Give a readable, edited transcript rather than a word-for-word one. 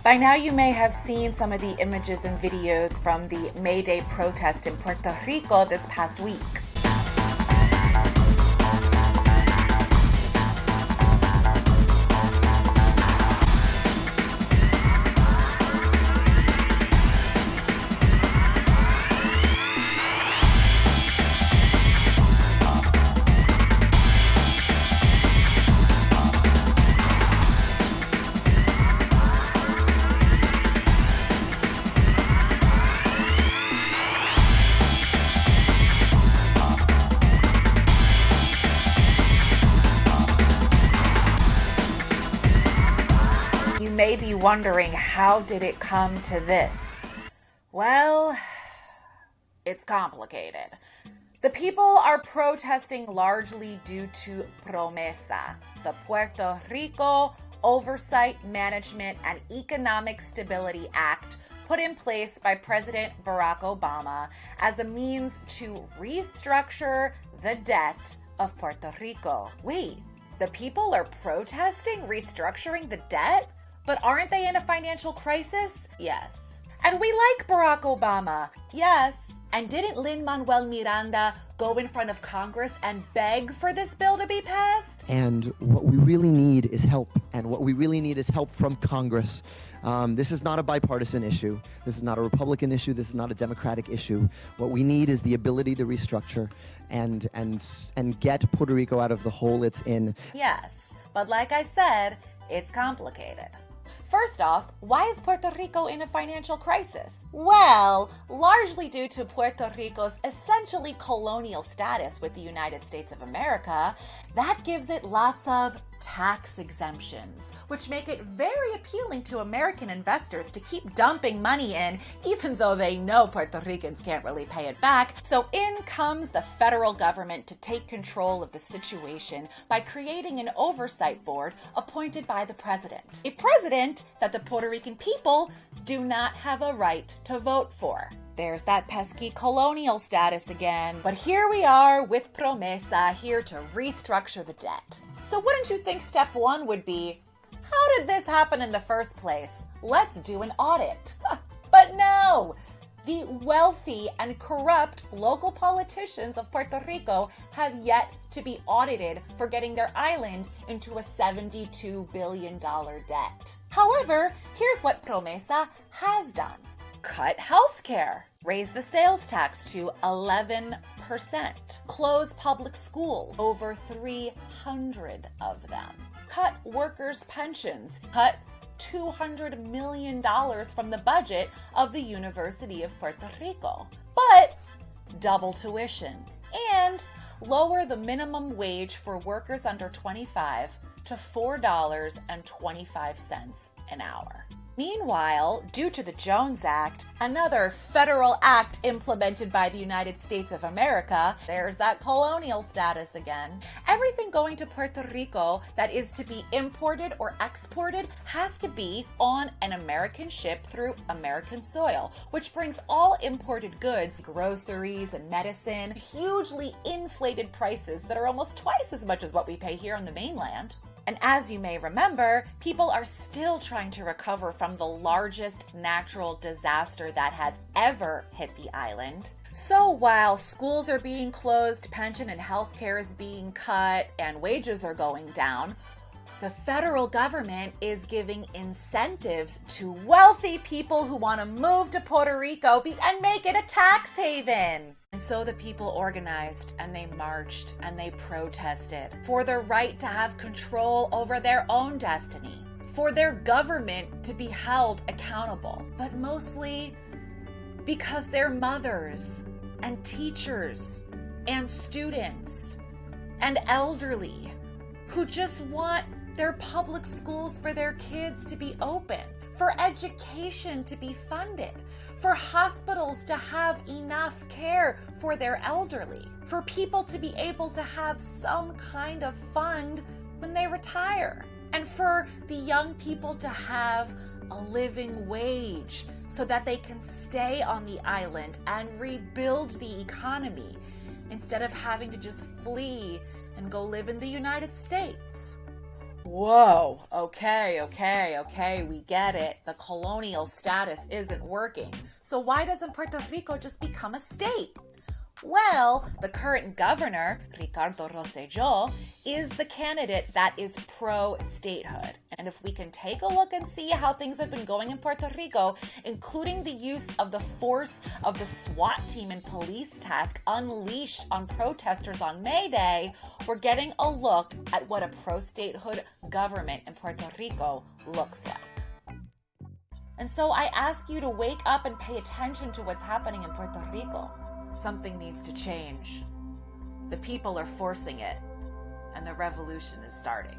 By now you may have seen some of the images and videos from the May Day protest in Puerto Rico this past week. You may be wondering, how did it come to this? Well, it's complicated. The people are protesting largely due to PROMESA, the Puerto Rico Oversight, Management, and Economic Stability Act, put in place by President Barack Obama as a means to restructure the debt of Puerto Rico. Wait, the people are protesting restructuring the debt? But aren't they in a financial crisis? Yes. And we like Barack Obama. Yes. And didn't Lin-Manuel Miranda go in front of Congress and beg for this bill to be passed? And what we really need is help. And what we really need is help from Congress. This is not a bipartisan issue. This is not a Republican issue. This is not a Democratic issue. What we need is the ability to restructure and get Puerto Rico out of the hole it's in. Yes. But like I said, it's complicated. First off, why is Puerto Rico in a financial crisis? Well, largely due to Puerto Rico's essentially colonial status with the United States of America, that gives it lots of tax exemptions, which make it very appealing to American investors to keep dumping money in, even though they know Puerto Ricans can't really pay it back. So in comes the federal government to take control of the situation by creating an oversight board appointed by the president. A president that the Puerto Rican people do not have a right to vote for. There's that pesky colonial status again. But here we are with PROMESA, here to restructure the debt. So wouldn't you think step one would be, how did this happen in the first place? Let's do an audit. But no! The wealthy and corrupt local politicians of Puerto Rico have yet to be audited for getting their island into a $72 billion debt. However, here's what PROMESA has done. Cut healthcare, raise the sales tax to 11%, close public schools, over 300 of them, cut workers' pensions, cut $200 million from the budget of the University of Puerto Rico, but double tuition and lower the minimum wage for workers under 25 to $4.25 an hour. Meanwhile, due to the Jones Act, another federal act implemented by the United States of America, there's that colonial status again, everything going to Puerto Rico that is to be imported or exported has to be on an American ship through American soil, which brings all imported goods, groceries and medicine, hugely inflated prices that are almost twice as much as what we pay here on the mainland. And as you may remember, people are still trying to recover from the largest natural disaster that has ever hit the island. So while schools are being closed, pension and healthcare is being cut, and wages are going down, the federal government is giving incentives to wealthy people who want to move to Puerto Rico and make it a tax haven. And so the people organized and they marched and they protested for their right to have control over their own destiny, for their government to be held accountable, but mostly because their mothers and teachers and students and elderly who just want their public schools for their kids to be open, for education to be funded, for hospitals to have enough care for their elderly, for people to be able to have some kind of fund when they retire, and for the young people to have a living wage so that they can stay on the island and rebuild the economy. instead of having to just flee and go live in the United States. Whoa, okay, we get it. The colonial status isn't working. So why doesn't Puerto Rico just become a state? Well, the current governor, Ricardo Rosselló, is the candidate that is pro-statehood. And if we can take a look and see how things have been going in Puerto Rico, including the use of the force of the SWAT team and police task unleashed on protesters on May Day, we're getting a look at what a pro-statehood government in Puerto Rico looks like. And so I ask you to wake up and pay attention to what's happening in Puerto Rico. Something needs to change. The people are forcing it, and the revolution is starting.